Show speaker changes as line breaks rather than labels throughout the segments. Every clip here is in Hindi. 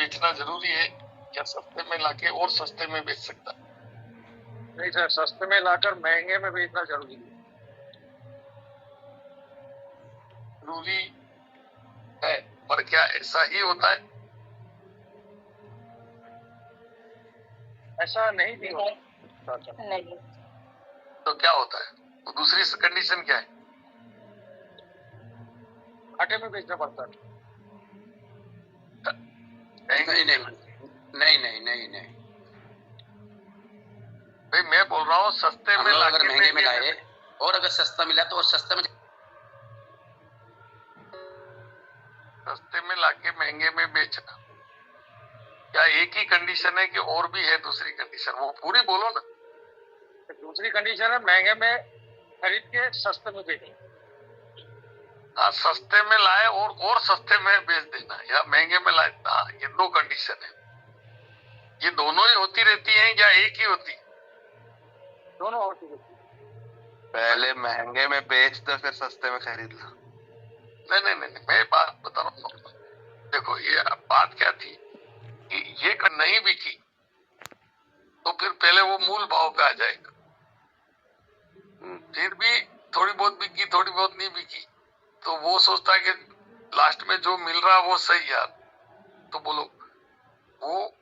बेचना जरूरी है या सस्ते में लाके और सस्ते में बेच सकता है?
नहीं सर, सस्ते में लाकर महंगे में बेचना जरूरी है।
जरूरी है, पर क्या ऐसा ही होता है?
ऐसा नहीं भी होता
नहीं।
तो क्या होता है? तो दूसरी कंडीशन क्या है?
घाटे में बेचना पड़ता है।
नहीं नहीं
नहीं नहीं नहीं नहीं
भाई, मैं बोल रहा हूँ सस्ते में
अगर
लाके
महंगे में लाए और अगर सस्ता मिला तो और सस्ते में
लाके महंगे में बेचना, क्या एक ही कंडीशन है कि और भी है दूसरी कंडीशन? वो पूरी बोलो ना।
दूसरी कंडीशन है महंगे में खरीद के सस्ते में बेचना।
हाँ, सस्ते में लाए और सस्ते में बेच देना या महंगे में लाए। हाँ, ये दो कंडीशन है। ये दोनों ही होती रहती हैं या एक ही होती?
दोनों होती रहती।
पहले महंगे में बेच दो फिर सस्ते में खरीद लो।
नहीं नहीं नहीं, मैं बात बता रहा हूँ। देखो, ये बात क्या थी कि ये नहीं बिकी तो फिर पहले वो मूल भाव पे आ जाएगा। फिर भी थोड़ी बहुत बिकी, थोड़ी बहुत नहीं बिकी, तो वो सोचता है कि लास्ट में जो मिल रहा वो सही यार। तो बोलो, वो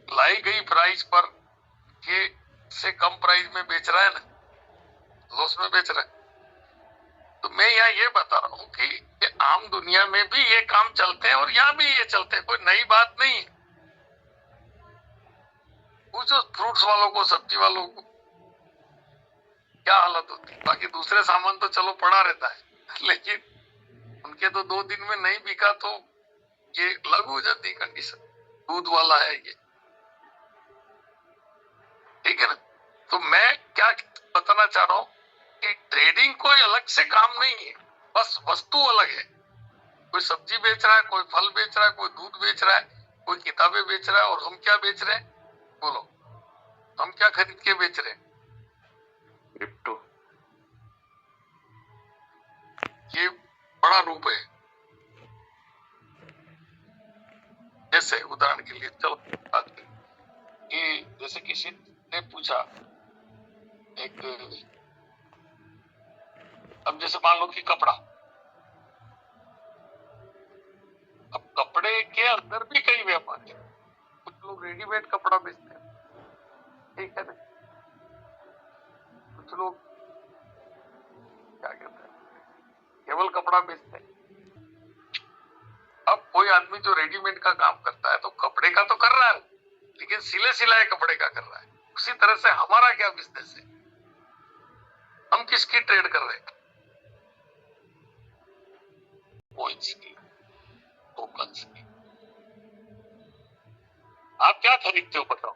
लाई गई प्राइस पर के से कम प्राइस में बेच रहा है ना, लॉस में बेच रहा है। तो मैं यहाँ ये बता रहा हूँ कि आम दुनिया में भी ये काम चलते हैं और यहाँ भी ये चलते हैं, कोई नई बात नहीं है। पूछो फ्रूट्स वालों को, सब्जी वालों को क्या हालत होती है। बाकी दूसरे सामान तो चलो पड़ा रहता है, लेकिन उनके तो 2 दिन में नहीं बिका तो ये लागू हो जाती है कंडीशन। दूध वाला है ये, ठीक है ना? तो मैं क्या बताना चाह रहा हूँ कि ट्रेडिंग कोई अलग से काम नहीं है, बस वस्तु अलग है। कोई सब्जी बेच रहा है, कोई फल बेच रहा है, कोई दूध बेच रहा है, कोई किताबें बेच रहा है। और हम क्या बेच रहे हैं? बोलो, हम क्या खरीद के बेच रहे हैं?
क्रिप्टो।
ये बड़ा रूप है। जैसे उदाहरण के लिए चलो बात करें कि जैसे किसी ने पूछा एक, अब जैसे मान लो कि कपड़ा, अब कपड़े के अंदर भी कई व्यापार है। कुछ लोग रेडीमेड कपड़ा बेचते हैं, ठीक है ना? कुछ लोग क्या कहते हैं, केवल कपड़ा बेचते हैं। अब कोई आदमी जो रेडीमेड का काम करता है तो कपड़े का तो कर रहा है, लेकिन सिले सिलाए कपड़े का कर रहा है। उसी तरह से हमारा क्या बिजनेस है? हम किसकी ट्रेड कर रहे हैं? कॉइन्स की, टोकन्स की। आप क्या खरीदते हो बताओ?